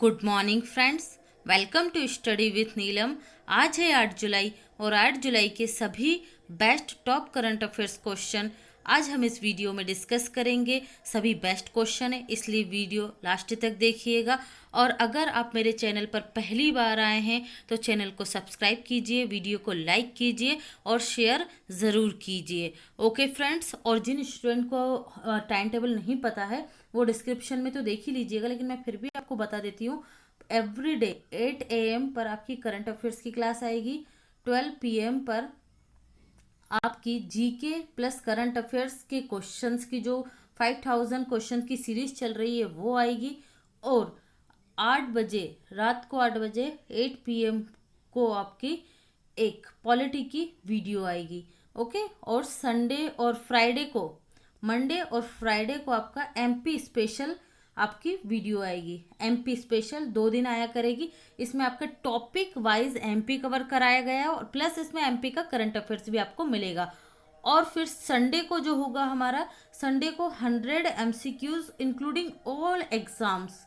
Good morning friends, welcome to study with Neelam. आज है 8 जुलाई और 8 जुलाई के सभी best top current affairs question आज हम इस वीडियो में डिस्कस करेंगे। सभी बेस्ट क्वेश्चन है, इसलिए वीडियो लास्ट तक देखिएगा। और अगर आप मेरे चैनल पर पहली बार आए हैं तो चैनल को सब्सक्राइब कीजिए, वीडियो को लाइक कीजिए और शेयर ज़रूर कीजिए। ओके फ्रेंड्स, और जिन स्टूडेंट को टाइम टेबल नहीं पता है वो डिस्क्रिप्शन में तो देख ही लीजिएगा, लेकिन मैं फिर भी आपको बता देती हूँ। एवरी डे 8 AM पर आपकी करंट अफेयर्स की क्लास आएगी। 12 PM पर आपकी जीके प्लस करंट अफेयर्स के क्वेश्चंस की जो 5000 क्वेश्चन की सीरीज चल रही है वो आएगी। और 8 बजे, रात को 8 बजे 8 PM को आपकी एक पॉलिटी की वीडियो आएगी। ओके, और संडे और फ्राइडे को, मंडे और फ्राइडे को आपका एमपी स्पेशल आपकी वीडियो आएगी। एमपी स्पेशल 2 दिन आया करेगी। इसमें आपके टॉपिक वाइज एमपी कवर कराया गया है और प्लस इसमें एमपी का करंट अफेयर्स भी आपको मिलेगा। और फिर संडे को जो होगा हमारा, संडे को 100 MCQs इंक्लूडिंग ऑल एग्जाम्स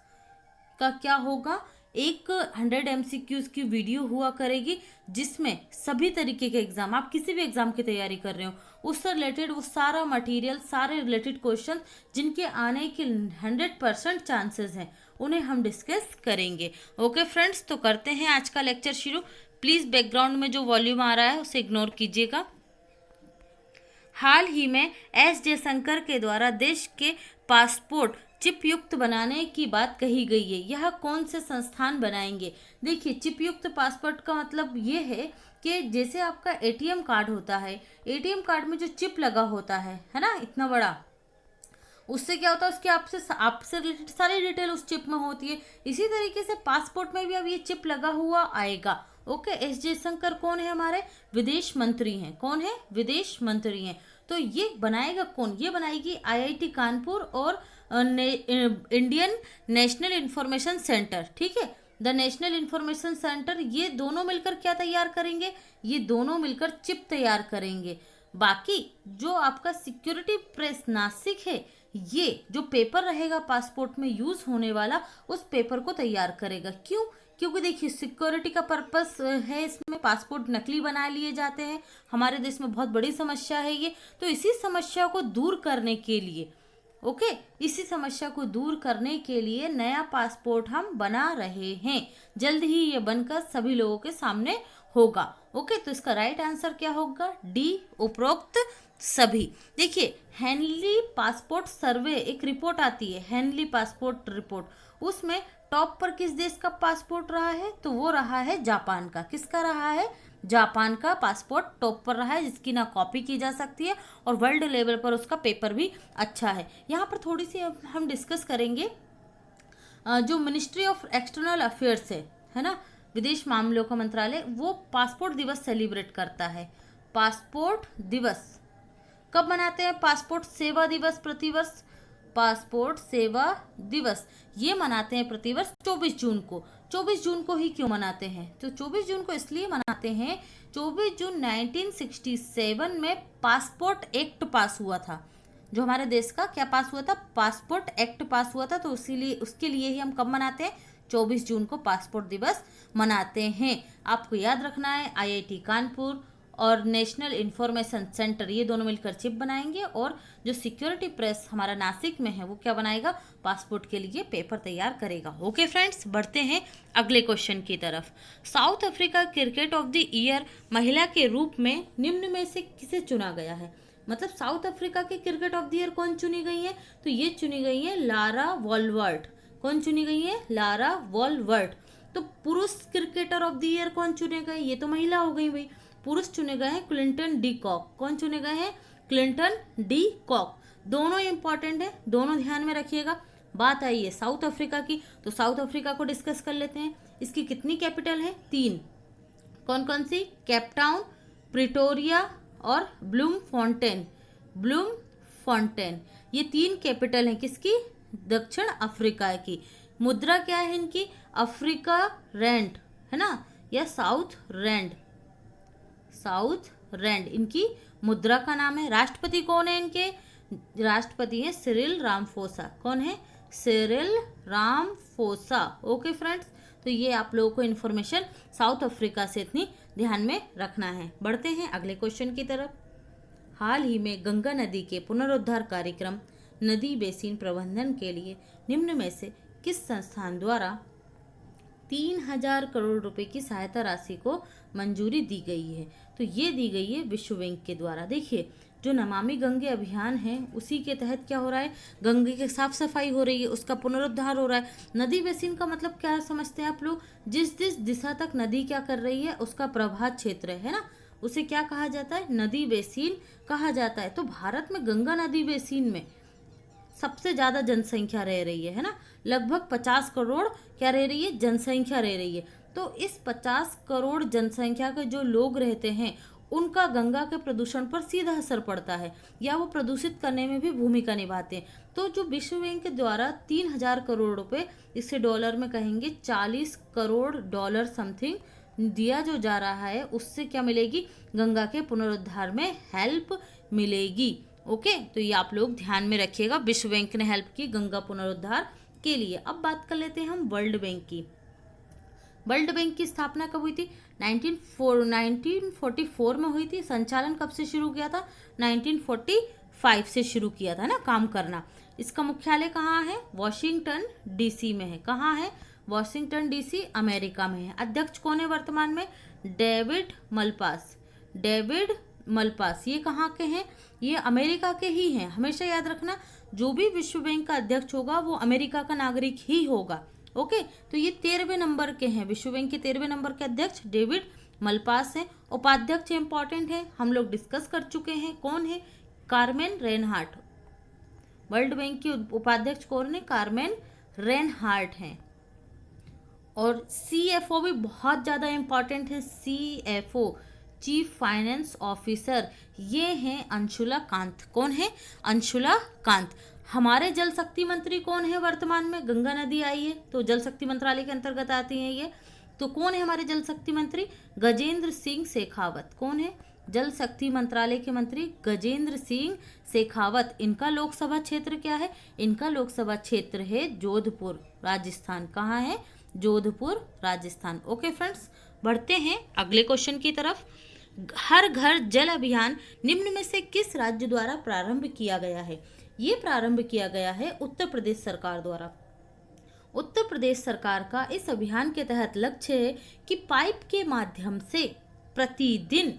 का क्या होगा, एक 100 MCQs की वीडियो हुआ करेगी, जिसमें सभी तरीके के एग्जाम, आप किसी भी एग्जाम की तैयारी कर रहे हो उससे रिलेटेड वो सारा मटेरियल, सारे रिलेटेड क्वेश्चन जिनके आने के 100% चांसेस हैं, उन्हें हम डिस्कस करेंगे। ओके फ्रेंड्स, तो करते हैं आज का लेक्चर शुरू। प्लीज़ बैकग्राउंड में जो वॉल्यूम आ रहा है उसे इग्नोर कीजिएगा। हाल ही में एस जयशंकर के द्वारा देश के पासपोर्ट चिप युक्त बनाने की बात कही गई है। यह कौन से संस्थान बनाएंगे? देखिए, चिप युक्त पासपोर्ट का मतलब ये है कि जैसे आपका एटीएम कार्ड होता है, एटीएम कार्ड में जो चिप लगा होता है ना, इतना बड़ा, उससे क्या होता है, उसकी आपसे रिलेटेड सारी डिटेल उस चिप में होती है। इसी तरीके से पासपोर्ट में भी अब ये चिप लगा हुआ आएगा। ओके, एस जयशंकर कौन है? हमारे विदेश मंत्री हैं। कौन है? विदेश मंत्री हैं। तो ये बनाएगा कौन? ये बनाएगी IIT कानपुर और इंडियन नेशनल इंफॉर्मेशन सेंटर। ठीक है, द नेशनल इंफॉर्मेशन सेंटर, ये दोनों मिलकर क्या तैयार करेंगे? ये दोनों मिलकर चिप तैयार करेंगे। बाकी जो आपका सिक्योरिटी प्रेस नासिक है, ये जो पेपर रहेगा पासपोर्ट में यूज होने वाला, उस पेपर को तैयार करेगा। क्यों? क्योंकि देखिए, सिक्योरिटी का पर्पस है, इसमें पासपोर्ट नकली बना लिए जाते हैं। हमारे देश में बहुत बड़ी समस्या है ये। तो इसी समस्या को दूर करने के लिए, ओके, इसी समस्या को दूर करने के लिए नया पासपोर्ट हम बना रहे हैं। जल्द ही ये बनकर सभी लोगों के सामने होगा। ओके, तो इसका राइट आंसर क्या होगा? डी, उपरोक्त सभी। देखिए, हेनली पासपोर्ट सर्वे एक रिपोर्ट आती है, हेनली पासपोर्ट रिपोर्ट, उसमें टॉप पर किस देश का पासपोर्ट रहा है? तो वो रहा है जापान का। किसका रहा है? जापान का पासपोर्ट टॉप पर रहा है, जिसकी ना कॉपी की जा सकती है और वर्ल्ड लेवल पर उसका पेपर भी अच्छा है। यहाँ पर थोड़ी सी हम डिस्कस करेंगे। जो मिनिस्ट्री ऑफ एक्सटर्नल अफेयर्स है ना, विदेश मामलों का मंत्रालय, वो पासपोर्ट दिवस सेलिब्रेट करता है। पासपोर्ट दिवस कब मनाते हैं? पासपोर्ट सेवा दिवस प्रतिवर्ष। पासपोर्ट सेवा दिवस ये मनाते हैं प्रतिवर्ष 24 जून को। 24 जून को ही क्यों मनाते हैं? तो 24 जून को इसलिए मनाते हैं, 24 जून 1967 में पासपोर्ट एक्ट पास हुआ था। जो हमारे देश का क्या पास हुआ था? पासपोर्ट एक्ट पास हुआ था। तो इसीलिए उसके लिए ही हम कब मनाते हैं? 24 जून को पासपोर्ट दिवस मनाते हैं। आपको याद रखना है, IIT कानपुर और नेशनल इंफॉर्मेशन सेंटर, ये दोनों मिलकर चिप बनाएंगे। और जो सिक्योरिटी प्रेस हमारा नासिक में है, वो क्या बनाएगा? पासपोर्ट के लिए पेपर तैयार करेगा। ओके फ्रेंड्स, बढ़ते हैं अगले क्वेश्चन की तरफ। South Africa cricket of the year महिला के रूप में निम्न में से किसे चुना गया है? मतलब साउथ अफ्रीका के क्रिकेट ऑफ द ईयर कौन चुनी गई है? तो ये चुनी गई है लारा वॉलवर्ट। कौन चुनी गई है? लारा वॉलवर्ट। तो पुरुष क्रिकेटर ऑफ द ईयर कौन चुने गए? ये तो महिला हो गई भाई। पुरुष चुने गए हैं क्लिंटन डी कॉक। कौन चुने गए हैं? Quinton de Kock. दोनों इंपॉर्टेंट है, दोनों ध्यान में रखिएगा। बात आई है साउथ अफ्रीका की, तो साउथ अफ्रीका को डिस्कस कर लेते हैं। इसकी कितनी कैपिटल है? 3। कौन कौन सी? केप टाउन, प्रिटोरिया और ब्लूम फॉन्टेन। ब्लूम फॉन्टेन, ये 3 कैपिटल हैं किसकी? दक्षिण अफ्रीका की। मुद्रा क्या है इनकी? अफ्रीका रैंड है ना, या साउथ रैंड। साउथ रैंड इनकी मुद्रा का नाम है। राष्ट्रपति कौन है इनके? राष्ट्रपति हैं सिरिल रामफोसा। कौन है? Cyril Ramaphosa. ओके फ्रेंड्स, तो ये आप लोगों को इन्फॉर्मेशन साउथ अफ्रीका से इतनी ध्यान में रखना है। बढ़ते हैं अगले क्वेश्चन की तरफ। हाल ही में गंगा नदी के पुनरुद्धार कार्यक्रम नदी बेसिन प्रबंधन के लिए निम्न में से किस संस्थान द्वारा 3,000 करोड़ रुपए की सहायता राशि को मंजूरी दी गई है? तो ये दी गई है विश्व बैंक के द्वारा। देखिए, जो नमामि गंगे अभियान है उसी के तहत क्या हो रहा है, गंगे की साफ सफाई हो रही है, उसका पुनरुद्धार हो रहा है। नदी बेसिन का मतलब क्या समझते हैं आप लोग? जिस जिस दिशा तक नदी क्या कर रही है उसका प्रभाव क्षेत्र है ना, उसे क्या कहा जाता है? नदी बेसिन कहा जाता है। तो भारत में गंगा नदी बेसिन में सबसे ज्यादा जनसंख्या रह रही है ना, लगभग 50 करोड़ क्या रह रही है, जनसंख्या रह रही है। तो इस 50 करोड़ जनसंख्या के जो लोग रहते हैं उनका गंगा के प्रदूषण पर सीधा असर पड़ता है, या वो प्रदूषित करने में भी भूमिका निभाते हैं। तो जो विश्व बैंक के द्वारा 3,000 करोड़ रुपए, इससे डॉलर में कहेंगे 40 करोड़ डॉलर समथिंग दिया जो जा रहा है, उससे क्या मिलेगी? गंगा के पुनरुद्धार में हेल्प मिलेगी। ओके, तो ये आप लोग ध्यान में रखिएगा, विश्व बैंक ने हेल्प की गंगा पुनरुद्धार के लिए। अब बात कर लेते हैं हम वर्ल्ड बैंक की। वर्ल्ड बैंक की स्थापना कब हुई थी? 1944 में हुई थी। संचालन कब से शुरू किया था? 1945 से शुरू किया था ना काम करना। इसका मुख्यालय कहाँ है? वॉशिंगटन डीसी में है। कहाँ है? वॉशिंगटन डीसी, अमेरिका में है। अध्यक्ष कौन है वर्तमान में? David Malpass. डेविड मलपास ये कहाँ के हैं? ये अमेरिका के ही हैं। हमेशा याद रखना, जो भी विश्व बैंक का अध्यक्ष होगा वो अमेरिका का नागरिक ही होगा। ओके, तो ये 13वें नंबर के हैं, विश्व बैंक के 13वें नंबर के अध्यक्ष डेविड मलपास हैं। उपाध्यक्ष इंपॉर्टेंट है, हम लोग डिस्कस कर चुके हैं। कौन है? Carmen Reinhart. वर्ल्ड बैंक के उपाध्यक्ष कौन है? कार्मेन रेनहार्ट हैं। और सीएफओ भी बहुत ज़्यादा इंपॉर्टेंट है। सीएफओ, चीफ फाइनेंस ऑफिसर, ये हैं अंशुला कांत। कौन है? अंशुला कांत। हमारे जल शक्ति मंत्री कौन है वर्तमान में? गंगा नदी आई है तो जल शक्ति मंत्रालय के अंतर्गत आती हैं ये। तो कौन है हमारे जल शक्ति मंत्री? गजेंद्र सिंह शेखावत। कौन है? जल शक्ति मंत्रालय के मंत्री गजेंद्र सिंह शेखावत। इनका लोकसभा क्षेत्र क्या है? इनका लोकसभा क्षेत्र है जोधपुर, राजस्थान। कहाँ है? जोधपुर, राजस्थान। ओके फ्रेंड्स, बढ़ते हैं अगले क्वेश्चन की तरफ। हर घर जल अभियान निम्न में से किस राज्य द्वारा प्रारंभ किया गया है? ये प्रारंभ किया गया है उत्तर प्रदेश सरकार द्वारा। उत्तर प्रदेश सरकार का इस अभियान के तहत लक्ष्य है कि पाइप के माध्यम से प्रतिदिन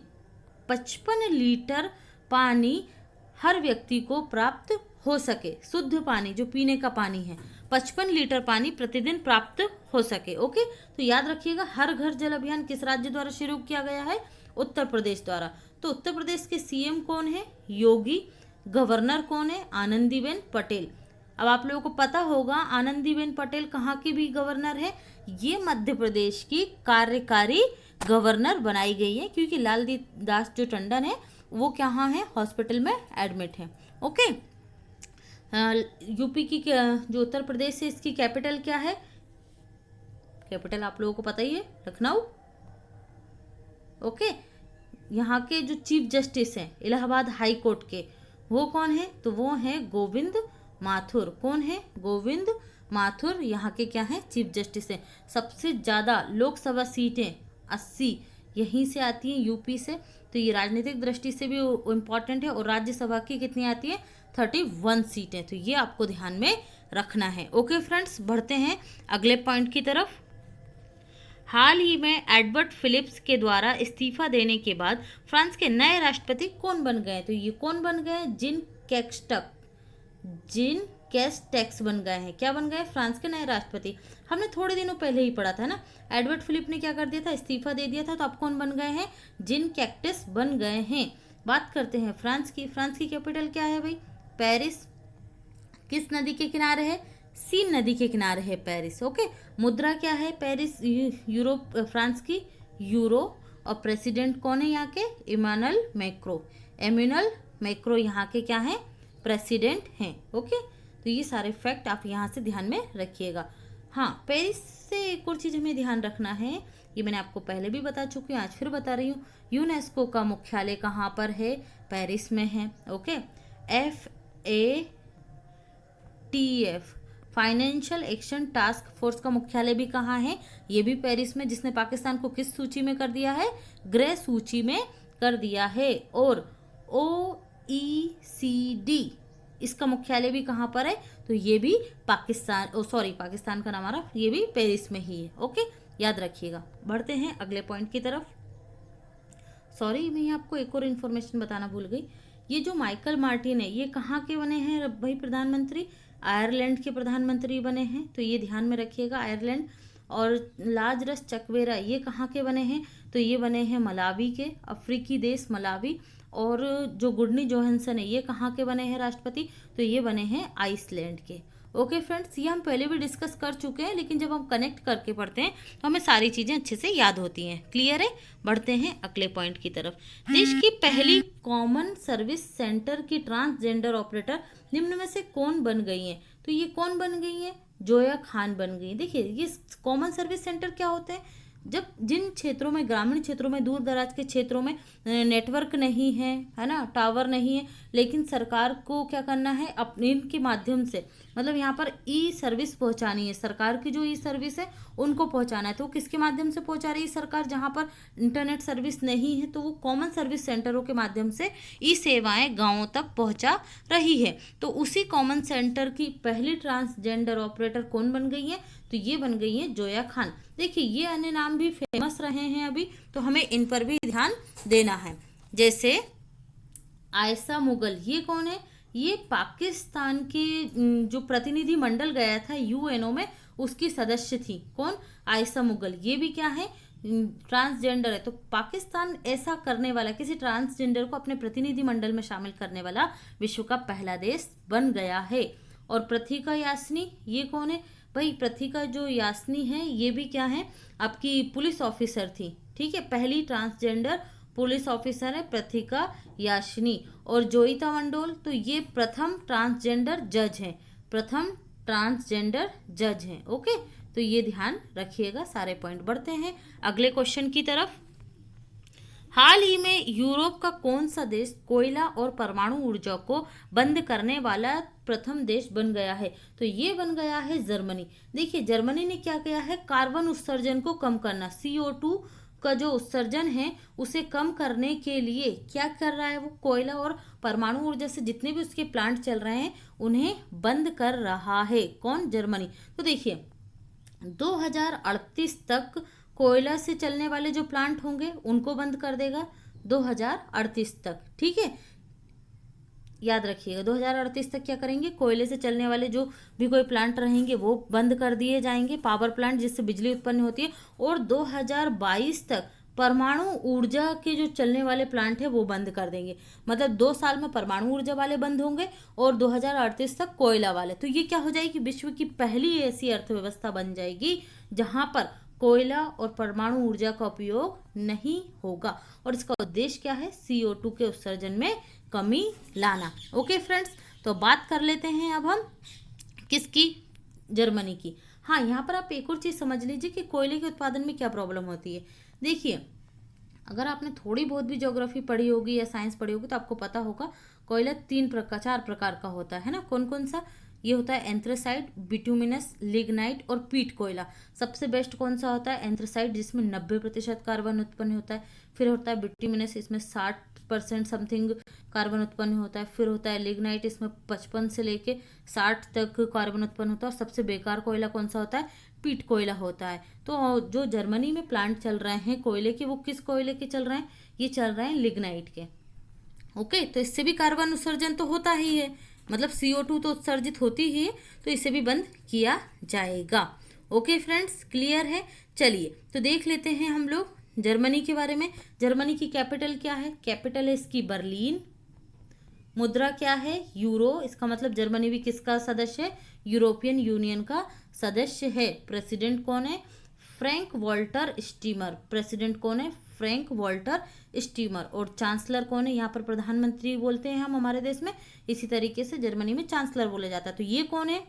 55 लीटर पानी हर व्यक्ति को प्राप्त हो सके। शुद्ध पानी जो पीने का पानी है, 55 लीटर पानी प्रतिदिन प्राप्त हो सके। ओके, तो याद रखिएगा, हर घर जल अभियान किस राज्य द्वारा शुरू किया गया है? उत्तर प्रदेश द्वारा। तो उत्तर प्रदेश के सीएम कौन है? योगी। गवर्नर कौन है? आनंदीबेन पटेल। अब आप लोगों को पता होगा आनंदीबेन पटेल कहाँ की भी गवर्नर है? ये मध्य प्रदेश की कार्यकारी गवर्नर बनाई गई है, क्योंकि लाल दास जो टंडन है वो कहाँ है? हॉस्पिटल में एडमिट है। ओके, यूपी की जो उत्तर प्रदेश है इसकी कैपिटल क्या है? कैपिटल आप लोगों को पता ही है, लखनऊ। ओके, यहाँ के जो चीफ जस्टिस हैं इलाहाबाद हाई कोर्ट के, वो कौन है? तो वो हैं गोविंद माथुर। कौन है? गोविंद माथुर यहाँ के क्या हैं? चीफ जस्टिस हैं। सबसे ज़्यादा लोकसभा सीटें 80 यहीं से आती हैं, यूपी से। तो ये राजनीतिक दृष्टि से भी इम्पॉर्टेंट है। और राज्यसभा की कितनी आती है? 31 सीटें। तो ये आपको ध्यान में रखना है। ओके फ्रेंड्स, बढ़ते हैं अगले पॉइंट की तरफ। हाल ही में एडवर्ड फिलिप्स के द्वारा इस्तीफा देने के बाद फ्रांस के नए राष्ट्रपति कौन बन गए? तो ये कौन बन गए? जीन कैस्टेक्स बन गए हैं। क्या बन गए? फ्रांस के नए राष्ट्रपति। हमने थोड़े दिनों पहले ही पढ़ा था ना, एडवर्ड फिलिप ने क्या कर दिया था? इस्तीफा दे दिया था। तो अब कौन बन गए हैं? जीन कैक्टस बन गए हैं। बात करते हैं फ्रांस की। फ्रांस की कैपिटल क्या है भाई? पेरिस। किस नदी के किनारे है? सीन नदी के किनारे है पेरिस। ओके, मुद्रा क्या है पेरिस यूरोप फ्रांस की? यूरो। और प्रेसिडेंट कौन है यहाँ के? Emmanuel macro. इमानुएल मैक्रो यहाँ के क्या हैं? प्रेसिडेंट हैं। ओके, तो ये सारे फैक्ट आप यहाँ से ध्यान में रखिएगा। हाँ, पेरिस से एक और चीज़ हमें ध्यान रखना है, ये मैंने आपको पहले भी बता चुकी हूँ, आज फिर बता रही हूँ। यूनेस्को का मुख्यालय कहाँ पर है? पेरिस में है। Okay, FATF financial action task force का मुख्यालय भी कहाँ है? ये भी पेरिस में, जिसने पाकिस्तान को किस सूची में कर दिया है? ग्रे सूची में कर दिया है। और OECD इसका मुख्यालय भी कहाँ पर है? तो ये भी पाकिस्तान का नाम आ रहा, ये भी पेरिस में ही है। ओके, याद रखिएगा। बढ़ते हैं अगले पॉइंट की तरफ। सॉरी, मैं आपको एक और इन्फॉर्मेशन बताना भूल गई। ये जो माइकल मार्टिन है, ये कहाँ के बने हैं भाई प्रधानमंत्री? आयरलैंड के प्रधानमंत्री बने हैं, तो ये ध्यान में रखिएगा, आयरलैंड। और लाजरस चकवेरा ये कहाँ के बने हैं? तो ये बने हैं मलावी के, अफ्रीकी देश मलावी। और जो गुडनी जोहानसन है, ये कहाँ के बने हैं राष्ट्रपति? तो ये बने हैं आइसलैंड के। ओके फ्रेंड्स, ये हम पहले भी डिस्कस कर चुके हैं, लेकिन जब हम कनेक्ट करके पढ़ते हैं तो हमें सारी चीज़ें अच्छे से याद होती हैं। क्लियर है? बढ़ते हैं अगले पॉइंट की तरफ। देश की पहली कॉमन सर्विस सेंटर की ट्रांसजेंडर ऑपरेटर निम्न में से कौन बन गई हैं? तो ये कौन बन गई हैं? जोया खान बन गई। देखिए, ये कॉमन सर्विस सेंटर क्या होते हैं? जब जिन क्षेत्रों में, ग्रामीण क्षेत्रों में, दूर दराज के क्षेत्रों में नेटवर्क नहीं है ना, टावर नहीं है, लेकिन सरकार को क्या करना है? अपने इनके माध्यम से, मतलब यहाँ पर ई सर्विस पहुँचानी है। सरकार की जो ई सर्विस है उनको पहुँचाना है। तो किसके माध्यम से पहुँचा रही है सरकार? जहाँ पर इंटरनेट सर्विस नहीं है, तो वो कॉमन सर्विस सेंटरों के माध्यम से ई सेवाएँ गाँवों तक पहुँचा रही है। तो उसी कॉमन सेंटर की पहली ट्रांसजेंडर ऑपरेटर कौन बन गई है? तो ये बन गई है जोया खान। देखिए, ये अन्य नाम भी फेमस रहे हैं अभी, तो हमें इन पर भी ध्यान देना है। जैसे आयशा मुगल, ये कौन है? ये पाकिस्तान के जो प्रतिनिधि मंडल गया था यूएनओ में, उसकी सदस्य थी। कौन? आयशा मुगल। ये भी क्या है? ट्रांसजेंडर है। तो पाकिस्तान ऐसा करने वाला, किसी ट्रांसजेंडर को अपने प्रतिनिधि मंडल में शामिल करने वाला विश्व का पहला देश बन गया है। और प्रथिका यास्नी, ये कौन है भाई? प्रथिका जो यास्नी है, ये भी क्या है? आपकी पुलिस ऑफिसर थी। ठीक है, पहली ट्रांसजेंडर पुलिस ऑफिसर है प्रथिका यास्नी। और जोईता मंडोल, तो ये प्रथम ट्रांसजेंडर जज हैं, प्रथम ट्रांसजेंडर जज हैं। ओके, तो ये ध्यान रखिएगा सारे पॉइंट। बढ़ते हैं अगले क्वेश्चन की तरफ। हाल ही में यूरोप का कौन सा देश कोयला और परमाणु ऊर्जा को बंद करने वाला प्रथम देश बन गया है? तो ये बन गया है जर्मनी। देखिए, जर्मनी ने क्या किया है? कार्बन उत्सर्जन को कम करना, CO2 का जो उत्सर्जन है उसे कम करने के लिए क्या कर रहा है? वो कोयला और परमाणु ऊर्जा से जितने भी उसके प्लांट चल रहे हैं उन्हें बंद कर रहा है। कौन? जर्मनी। तो देखिए, 2038 तक कोयला से चलने वाले जो प्लांट होंगे उनको बंद कर देगा, 2038 तक। ठीक है, याद रखिएगा, 2038 तक क्या करेंगे? कोयले से चलने वाले जो भी कोई प्लांट रहेंगे वो बंद कर दिए जाएंगे, पावर प्लांट जिससे बिजली उत्पन्न होती है। और 2022 तक परमाणु ऊर्जा के जो चलने वाले प्लांट है वो बंद कर देंगे। मतलब 2 साल में परमाणु ऊर्जा वाले बंद होंगे और 2038 तक कोयला वाले। तो ये क्या हो जाएगी? विश्व की पहली ऐसी अर्थव्यवस्था बन जाएगी जहां पर कोयला और परमाणु ऊर्जा का उपयोग नहीं होगा। और इसका उद्देश्य क्या है? CO2 के उत्सर्जन में कमी लाना। ओके फ्रेंड्स, तो बात कर लेते हैं अब हम किसकी? जर्मनी की। हाँ, यहाँ पर आप एक और चीज़ समझ लीजिए कि कोयले के उत्पादन में क्या प्रॉब्लम होती है। देखिए, अगर आपने थोड़ी बहुत भी ज्योग्राफी पढ़ी होगी या साइंस पढ़ी होगी तो आपको पता होगा कोयला 4 प्रकार का होता है ना। कौन कौन सा? ये होता है एंथ्रेसाइट, बिटुमिनस, लिग्नाइट और पीट कोयला। सबसे बेस्ट कौन सा होता है? एंथ्रेसाइट, जिसमें 90% कार्बन उत्पन्न होता है। फिर होता है बिटुमिनस, इसमें 60% समथिंग कार्बन उत्पन्न होता है। फिर होता है लिग्नाइट, इसमें 55 से लेके 60 तक कार्बन उत्पन्न होता है। और सबसे बेकार कोयला कौन सा होता है? पीट कोयला होता है। तो जो जर्मनी में प्लांट चल रहे हैं कोयले के, वो किस कोयले के चल रहे हैं? ये चल रहे हैं लिग्नाइट के। ओके, तो इससे भी कार्बन उत्सर्जन तो होता ही है, मतलब CO2 तो उत्सर्जित होती ही है, तो इसे भी बंद किया जाएगा। ओके फ्रेंड्स, क्लियर है? चलिए तो देख लेते हैं हम लोग जर्मनी के बारे में। जर्मनी की कैपिटल क्या है? कैपिटल है इसकी बर्लिन। मुद्रा क्या है? यूरो। इसका मतलब जर्मनी भी किसका सदस्य है? यूरोपियन यूनियन का सदस्य है। प्रेसिडेंट कौन है? Frank Walter steamer. प्रेसिडेंट कौन है? Frank Walter steamer. और चांसलर कौन है? यहाँ पर प्रधानमंत्री बोलते हैं हम हमारे देश में, इसी तरीके से जर्मनी में चांसलर बोला जाता है। तो ये कौन है?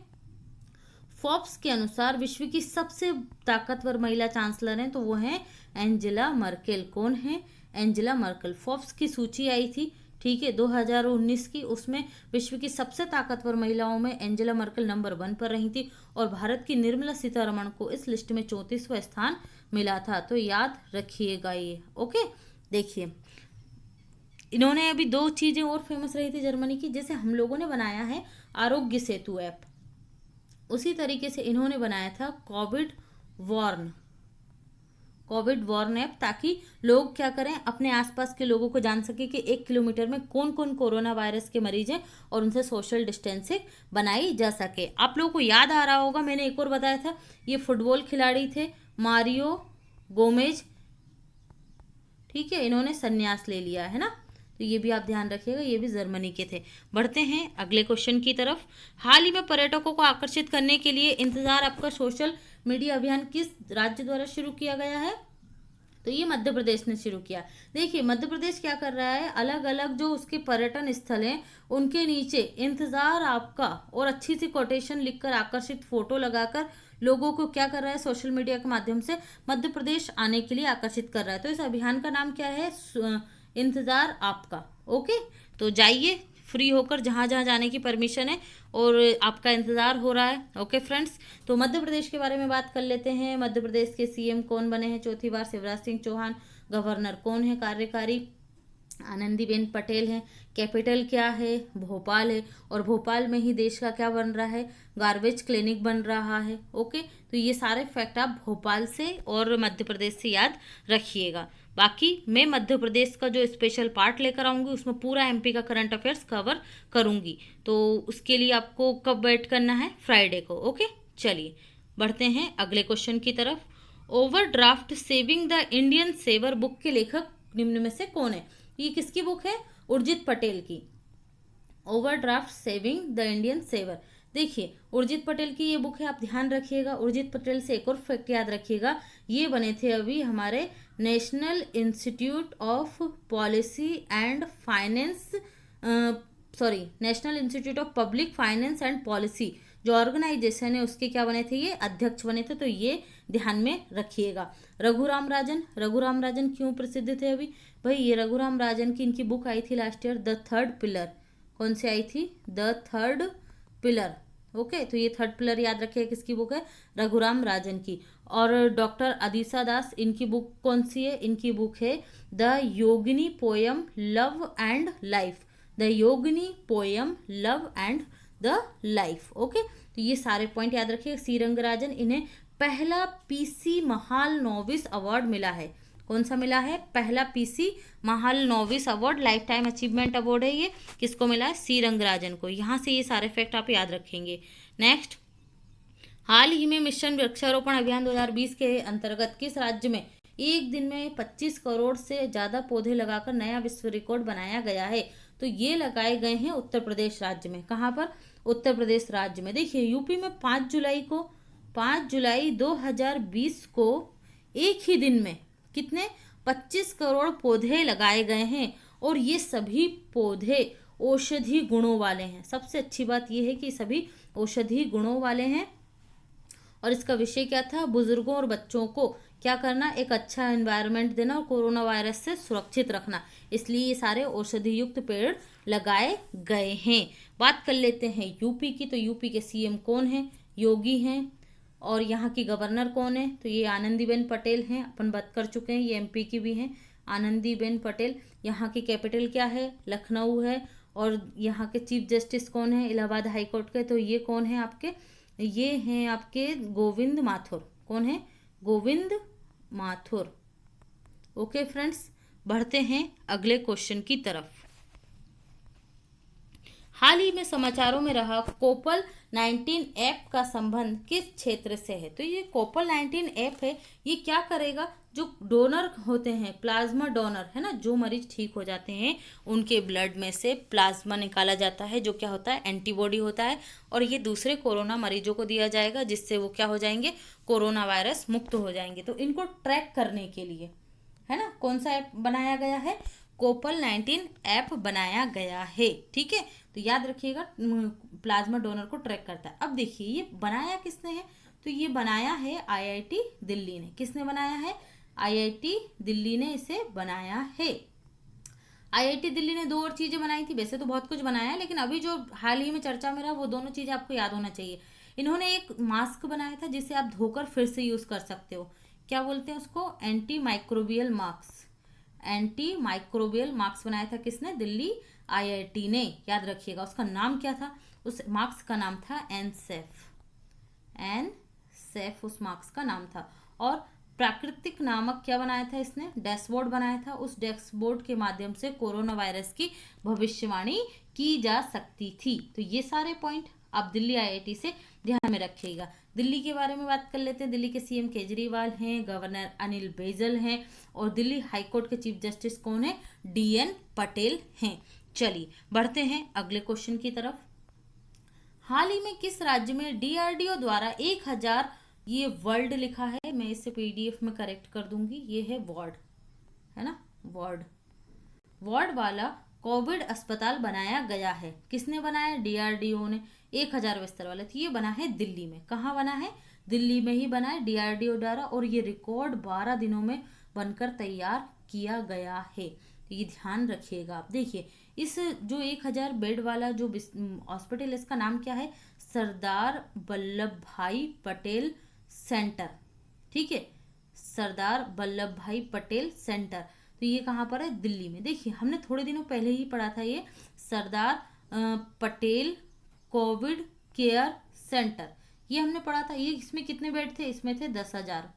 फोर्ब्स के अनुसार विश्व की सबसे ताकतवर महिला चांसलर हैं, तो वो हैं एंजेला मर्केल। कौन है? Angela Merkel. फोर्ब्स की सूची आई थी ठीक है, 2019 की, उसमें विश्व की सबसे ताकतवर महिलाओं में एंजेला मर्केल नंबर 1 पर रही थी और भारत की निर्मला सीतारमण को इस लिस्ट में 34वां स्थान मिला था। तो याद रखिएगा ये। ओके, देखिए इन्होंने अभी 2 चीजें और फेमस रही थी जर्मनी की, जैसे हम लोगों ने बनाया है आरोग्य सेतु ऐप, उसी तरीके से इन्होंने बनाया था कोविड वॉर्न ऐप, ताकि लोग क्या करें, अपने आसपास के लोगों को जान सके कि 1 किलोमीटर में कौन कौन कोरोना वायरस के मरीज हैं और उनसे सोशल डिस्टेंसिंग बनाई जा सके। आप लोगों को याद आ रहा होगा, मैंने एक और बताया था, ये फुटबॉल खिलाड़ी थे मारियो गोमेज, ठीक है, इन्होंने संन्यास ले लिया है ना, तो ये भी आप ध्यान रखिएगा, ये भी जर्मनी के थे। बढ़ते हैं अगले क्वेश्चन की तरफ। हाल ही में पर्यटकों को आकर्षित करने के लिए इंतजार आपका सोशल मीडिया अभियान किस राज्य द्वारा शुरू किया गया है? तो ये मध्य प्रदेश ने शुरू किया। देखिए मध्य प्रदेश क्या कर रहा है, अलग अलग जो उसके पर्यटन स्थल हैं उनके नीचे इंतजार आपका और अच्छी सी कोटेशन लिखकर आकर्षित फोटो लगाकर लोगों को क्या कर रहा है, सोशल मीडिया के माध्यम से मध्य प्रदेश आने के लिए आकर्षित कर रहा है। तो इस अभियान का नाम क्या है? इंतजार आपका। ओके, तो जाइए फ्री होकर, जहाँ जहाँ जाने की परमिशन है और आपका इंतजार हो रहा है। ओके फ्रेंड्स, तो मध्य प्रदेश के बारे में बात कर लेते हैं। मध्य प्रदेश के सीएम कौन बने हैं 4थी बार? शिवराज सिंह चौहान। गवर्नर कौन है कार्यकारी? आनंदीबेन पटेल हैं। कैपिटल क्या है? भोपाल है। और भोपाल में ही देश का क्या बन रहा है? गार्बेज क्लिनिक बन रहा है। ओके, तो ये सारे फैक्ट आप भोपाल से और मध्य प्रदेश से याद रखिएगा। बाकी मैं मध्य प्रदेश का जो स्पेशल पार्ट लेकर आऊँगी उसमें पूरा एमपी का करंट अफेयर्स कवर करूँगी, तो उसके लिए आपको कब वेट करना है? फ्राइडे को। ओके, चलिए बढ़ते हैं अगले क्वेश्चन की तरफ। Overdraft saving the Indian saver book के लेखक निम्न में से कौन है? ये किसकी बुक है? उर्जित पटेल की। Overdraft saving the Indian saver, देखिए उर्जित पटेल की ये बुक है, आप ध्यान रखिएगा। उर्जित पटेल से एक और फैक्ट याद रखिएगा, ये बने थे अभी हमारे national institute of policy and finance, national institute of public finance and policy जो ऑर्गेनाइजेशन है उसके क्या बने थे? ये अध्यक्ष बने थे, तो ये ध्यान में रखिएगा। रघुराम राजन क्यों प्रसिद्ध थे? अभी भाई ये रघुराम राजन की इनकी बुक आई थी last year, the third pillar. कौन सी आई थी? The third pillar. ओके, तो ये थर्ड पिलर याद रखिए किसकी बुक है? रघुराम राजन की। और डॉक्टर अदिशा दास, इनकी बुक कौन सी है? इनकी बुक है the Yogini poem love and life. The Yogini poem love and the life. Okay, तो ये सारे पॉइंट याद रखिए। सी रंगराजन, इन्हें पहला पीसी महाल नोविस अवार्ड मिला है। कौन सा मिला है? पहला PC Mahal novice award, life time achievement award है ये। किसको मिला है? सी रंगराजन को। यहाँ से ये सारे फैक्ट आप याद रखेंगे। नेक्स्ट, हाल ही में मिशन वृक्षारोपण अभियान 2020 के अंतर्गत किस राज्य में एक दिन में 25 करोड़ से ज्यादा पौधे लगाकर नया विश्व रिकॉर्ड बनाया गया है? तो ये लगाए गए हैं उत्तर प्रदेश राज्य में। कहाँ पर? उत्तर प्रदेश राज्य में। देखिए यूपी में 5 जुलाई 2020 को एक ही दिन में कितने? 25 करोड़ पौधे लगाए गए हैं और ये सभी पौधे औषधि गुणों वाले हैं। सबसे अच्छी बात यह है कि सभी औषधि गुणों वाले हैं। और इसका विषय क्या था? बुजुर्गों और बच्चों को क्या करना? एक अच्छा एनवायरनमेंट देना और कोरोना वायरस से सुरक्षित रखना। इसलिए ये सारे औषधि युक्त पेड़ लगाए गए हैं। बात कर लेते हैं यूपी की, तो यूपी के सीएम कौन है? योगी हैं। और यहाँ की गवर्नर कौन है? तो ये आनंदीबेन पटेल हैं, अपन बात कर चुके हैं। ये एमपी की भी हैं, आनंदीबेन पटेल। यहाँ की कैपिटल क्या है? लखनऊ है। और यहाँ के चीफ जस्टिस कौन है? इलाहाबाद हाई कोर्ट के। तो ये कौन है आपके? ये हैं आपके गोविंद माथुर। कौन है? गोविंद माथुर। ओके फ्रेंड्स, बढ़ते हैं अगले क्वेश्चन की तरफ। हाल ही में समाचारों में रहा कोपल 19 ऐप का संबंध किस क्षेत्र से है? तो ये कोपल 19 ऐप है, ये क्या करेगा? जो डोनर होते हैं, प्लाज्मा डोनर है ना, जो मरीज ठीक हो जाते हैं उनके ब्लड में से प्लाज्मा निकाला जाता है, जो क्या होता है? एंटीबॉडी होता है। और ये दूसरे कोरोना मरीजों को दिया जाएगा, जिससे वो क्या हो जाएंगे? कोरोना वायरस मुक्त हो जाएंगे। तो इनको ट्रैक करने के लिए है ना, कौन सा ऐप बनाया गया है? कोपल 19 ऐप बनाया गया है। ठीक है, तो याद रखिएगा प्लाज्मा डोनर को ट्रैक करता है। अब देखिए ये बनाया किसने है? तो ये बनाया है आईआईटी दिल्ली ने। किसने बनाया है? आईआईटी दिल्ली ने इसे बनाया है। आईआईटी दिल्ली ने 2 और चीज़ें बनाई थी, वैसे तो बहुत कुछ बनाया है, लेकिन अभी जो हाल ही में चर्चा में रहा वो दोनों चीज़ें आपको याद होना चाहिए। इन्होंने एक मास्क बनाया था जिसे आप धोकर फिर से यूज़ कर सकते हो। क्या बोलते हैं उसको? Anti microbial mask. Anti microbial mask बनाया था किसने? दिल्ली आईआईटी ने। याद रखिएगा उसका नाम क्या था? उस मास्क का नाम था एनसेफ। एनसेफ उस मास्क का नाम था। और प्राकृतिक नामक क्या बनाया था इसने? डैशबोर्ड बनाया था। उस डैशबोर्ड के माध्यम से कोरोना वायरस की भविष्यवाणी की जा सकती थी। तो ये सारे पॉइंट आप दिल्ली आईआईटी से ध्यान में रखिएगा। दिल्ली के बारे में बात कर लेते हैं। दिल्ली के सीएम केजरीवाल हैं, गवर्नर अनिल बैजल हैं, और दिल्ली हाईकोर्ट के चीफ जस्टिस कौन है? डीएन पटेल हैं। चलिए बढ़ते हैं अगले क्वेश्चन की तरफ। हाल ही में किस राज्य में डीआरडीओ द्वारा 1000, ये वर्ल्ड लिखा है, मैं इसे पीडीएफ में करेक्ट कर दूंगी, ये है वार्ड, है ना, वार्ड वाला कोविड अस्पताल बनाया गया है। किसने बनाया? डीआरडीओ ने। 1000 बिस्तर वाला। तो ये बना है दिल्ली में। कहाँ बना है? दिल्ली में ही बना है डीआरडीओ द्वारा, और ये रिकॉर्ड 12 दिनों में बनकर तैयार किया गया है। तो ये ध्यान रखिएगा आप। देखिए इस जो 1000 बेड वाला जो हॉस्पिटल, इसका नाम क्या है? सरदार वल्लभ भाई पटेल सेंटर। ठीक है, सरदार वल्लभ भाई पटेल सेंटर। तो ये कहाँ पर है? दिल्ली में। देखिए हमने थोड़े दिनों पहले ही पढ़ा था ये Sardar Patel Covid care centre, ये हमने पढ़ा था। ये इसमें कितने बेड थे? इसमें थे 10,000,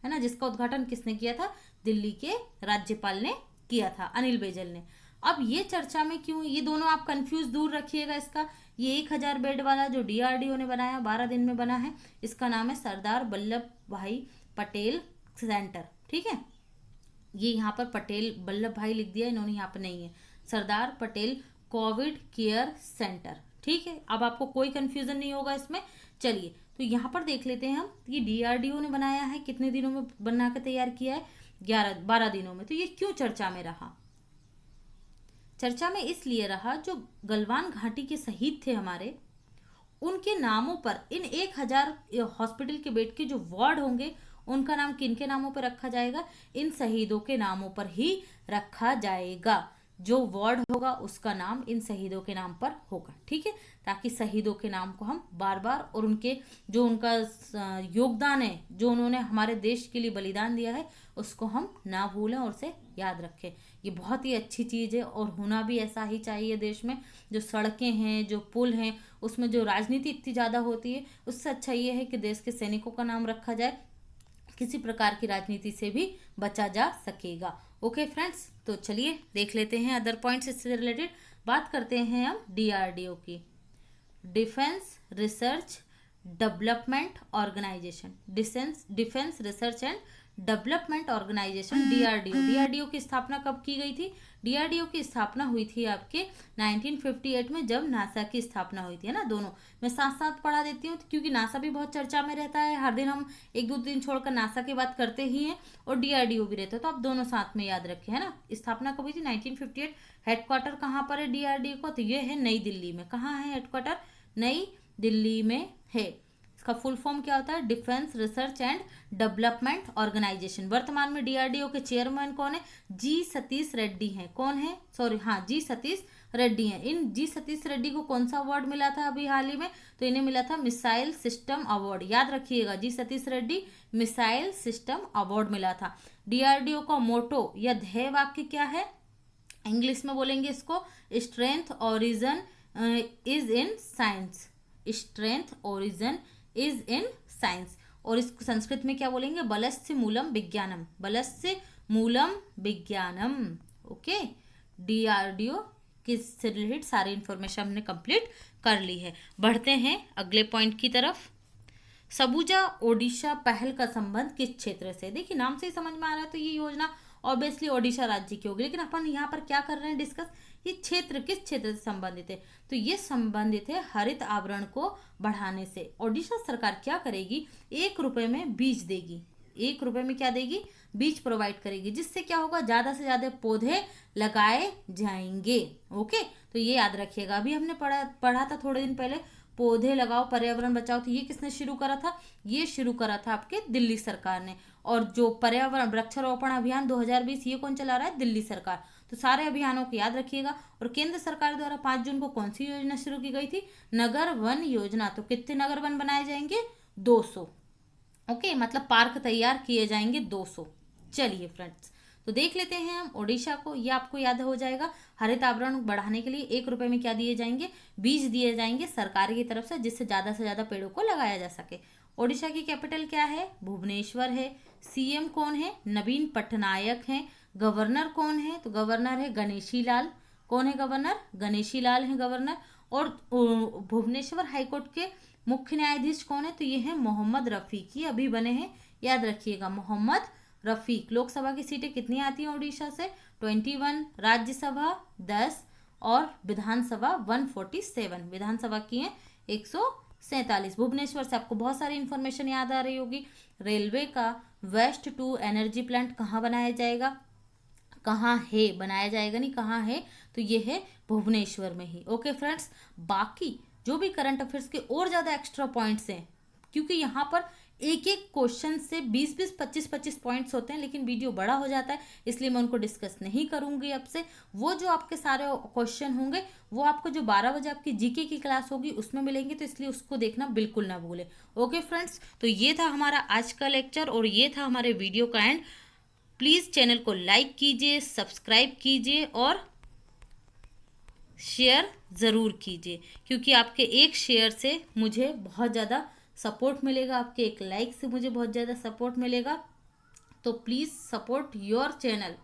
है ना, जिसका उद्घाटन किसने किया था? दिल्ली के राज्यपाल ने किया था, अनिल बैजल ने। अब ये चर्चा में क्यों? ये दोनों आप कंफ्यूज दूर रखिएगा इसका। ये 1000 बेड वाला जो डीआरडीओ ने बनाया, 12 दिन में बना है, इसका नाम है सरदार वल्लभ भाई पटेल सेंटर। ठीक है, ये यहाँ पर पटेल वल्लभ भाई लिख दिया इन्होंने, यहाँ पर नहीं है, Sardar Patel Covid care centre. ठीक है, अब आपको कोई कंफ्यूजन नहीं होगा इसमें। चलिए तो यहाँ पर देख लेते हैं हम, ये डीआरडीओ ने बनाया है, कितने दिनों में बना कर तैयार किया है? 12 दिनों में। तो ये क्यों चर्चा में रहा? चर्चा में इसलिए रहा, जो गलवान घाटी के शहीद थे हमारे, उनके नामों पर इन 1000 हॉस्पिटल के बेड के जो वार्ड होंगे, उनका नाम किन के नामों पर रखा जाएगा? इन शहीदों के नामों पर ही रखा जाएगा। जो वार्ड होगा उसका नाम इन शहीदों के नाम पर होगा। ठीक है, ताकि शहीदों के नाम को हम बार बार, और उनके जो उनका योगदान है, जो उन्होंने हमारे देश के लिए बलिदान दिया है, उसको हम ना भूलें और उसे याद रखें। ये बहुत ही अच्छी चीज़ है, और होना भी ऐसा ही चाहिए देश में। जो सड़कें हैं, जो पुल हैं, उसमें जो राजनीति इतनी ज़्यादा होती है, उससे अच्छा ये है कि देश के सैनिकों का नाम रखा जाए, किसी प्रकार की राजनीति से भी बचा जा सकेगा। ओके फ्रेंड्स, तो चलिए देख लेते हैं अदर पॉइंट्स इससे रिलेटेड। बात करते हैं हम डीआरडीओ की, defence research development organisation. Defence research and development organisation, DRDO की स्थापना कब की गई थी? डीआरडीओ की स्थापना हुई थी आपके 1958 में, जब नासा की स्थापना हुई थी, है ना। दोनों मैं साथ साथ पढ़ा देती हूँ, क्योंकि नासा भी बहुत चर्चा में रहता है। हर दिन हम 1-2 दिन छोड़कर नासा की बात करते ही हैं, और डीआरडीओ भी रहता है, तो आप दोनों साथ में याद रखें, है ना। स्थापना कब हुई थी? 1958। हेडक्वार्टर कहाँ पर है डीआरडीओ का? तो ये है नई दिल्ली में। कहाँ है हेडक्वार्टर? नई दिल्ली में है। इसका फुल फॉर्म क्या होता है? Defence research and development organisation. वर्तमान में डीआरडीओ के चेयरमैन कौन है? जी सतीश रेड्डी हैं। कौन है? सॉरी, हाँ, जी सतीश रेड्डी हैं। इन जी सतीश रेड्डी को कौन सा अवार्ड मिला था अभी हाल ही में? तो इन्हें मिला था मिसाइल सिस्टम अवार्ड। याद रखिएगा, G Satish Reddy, missile system award मिला था। डीआरडीओ का मोटो या ध्येय वाक्य क्या है? इंग्लिश में बोलेंगे इसको, strength origin is in science. Strength origin is in science. और इसको संस्कृत में क्या बोलेंगे? बलस्य मूलम विज्ञानम। बलस्य मूलम विज्ञानम। ओके, डीआरडीओ किससे रिलेटेड सारी इंफॉर्मेशन हमने कंप्लीट कर ली है। बढ़ते हैं अगले पॉइंट की तरफ। सबुजा ओडिशा पहल का संबंध किस क्षेत्र से? देखिए नाम से ही समझ में आ रहा है, तो ये योजना ऑब्वियसली ओडिशा राज्य की होगी, लेकिन अपन यहाँ पर क्या कर रहे हैं डिस्कस, ये क्षेत्र किस क्षेत्र से संबंधित है? तो ये संबंधित है हरित आवरण को बढ़ाने से। ओडिशा सरकार क्या करेगी? 1 रुपए में बीज देगी। 1 रुपए में क्या देगी? बीज प्रोवाइड करेगी, जिससे क्या होगा? ज्यादा से ज्यादा पौधे लगाए जाएंगे। ओके, तो ये याद रखिएगा। अभी हमने पढ़ा था थोड़े दिन पहले, पौधे लगाओ पर्यावरण बचाओ। तो ये किसने शुरू करा था? ये शुरू करा था आपके दिल्ली सरकार ने। और जो पर्यावरण वृक्षारोपण अभियान 2020, ये कौन चला रहा है? दिल्ली सरकार। तो सारे अभियानों को याद रखिएगा। और केंद्र सरकार द्वारा 5 जून को कौन सी योजना शुरू की गई थी? नगर वन योजना। तो कितने नगर वन बनाए जाएंगे? 200। ओके, मतलब पार्क तैयार किए जाएंगे 200। चलिए फ्रेंड्स, तो देख लेते हैं हम ओडिशा को। ये आपको याद हो जाएगा, हरित आवरण बढ़ाने के लिए 1 रुपए में क्या दिए जाएंगे? बीज दिए जाएंगे सरकार की तरफ से, जिससे ज़्यादा से ज़्यादा पेड़ों को लगाया जा सके। ओडिशा की कैपिटल क्या है? भुवनेश्वर है। सीएम कौन है? नवीन पटनायक हैं। गवर्नर कौन है? तो गवर्नर है गणेशी लाल। कौन है गवर्नर? गणेशी लाल है गवर्नर। और भुवनेश्वर हाईकोर्ट के मुख्य न्यायाधीश कौन है? तो ये है मोहम्मद रफीक, ये अभी बने हैं, याद रखिएगा, मोहम्मद रफीक। लोकसभा की सीटें कितनी आती हैं ओडिशा से? 21। राज्यसभा 10 और विधानसभा 147। विधानसभा की है 147। भुवनेश्वर से आपको बहुत सारी इंफॉर्मेशन याद आ रही होगी। रेलवे का वेस्ट टू एनर्जी प्लांट कहाँ बनाया जाएगा? कहाँ है, बनाया जाएगा नहीं, कहाँ है? तो ये है भुवनेश्वर में ही। ओके फ्रेंड्स, बाकी जो भी करंट अफेयर्स के और ज़्यादा एक्स्ट्रा पॉइंट्स हैं, क्योंकि यहाँ पर एक एक क्वेश्चन से 20-20, 25-25 पॉइंट्स होते हैं, लेकिन वीडियो बड़ा हो जाता है, इसलिए मैं उनको डिस्कस नहीं करूंगी अब से। वो जो आपके सारे क्वेश्चन होंगे वो आपको जो 12 बजे आपकी जीके की क्लास होगी उसमें मिलेंगे, तो इसलिए उसको देखना बिल्कुल ना भूलें। ओके फ्रेंड्स, तो ये था हमारा आज का लेक्चर और ये था हमारे वीडियो का एंड। प्लीज़ चैनल को लाइक कीजिए, सब्सक्राइब कीजिए और शेयर ज़रूर कीजिए, क्योंकि आपके एक शेयर से मुझे बहुत ज़्यादा सपोर्ट मिलेगा, आपके एक लाइक से मुझे बहुत ज़्यादा सपोर्ट मिलेगा। तो प्लीज़ सपोर्ट योर चैनल।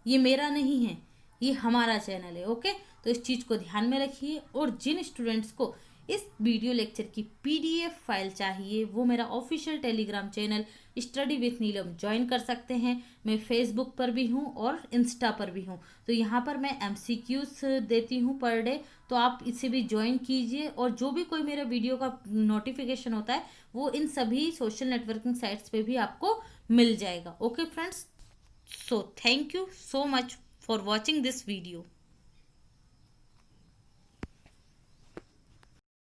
ये मेरा नहीं है, ये हमारा चैनल है। ओके, तो इस चीज़ को ध्यान में रखिए। और जिन स्टूडेंट्स को इस वीडियो लेक्चर की PDF फाइल चाहिए, वो मेरा official Telegram channel study with Neelam join कर सकते हैं। मैं फेसबुक पर भी हूँ और इंस्टा पर भी हूँ, तो यहाँ पर मैं MCQs देती हूँ पर डे, तो आप इसे भी ज्वाइन कीजिए। और जो भी कोई मेरा वीडियो का नोटिफिकेशन होता है वो इन सभी सोशल नेटवर्किंग साइट्स पे भी आपको मिल जाएगा। Okay friends, so thank you so much for watching this video.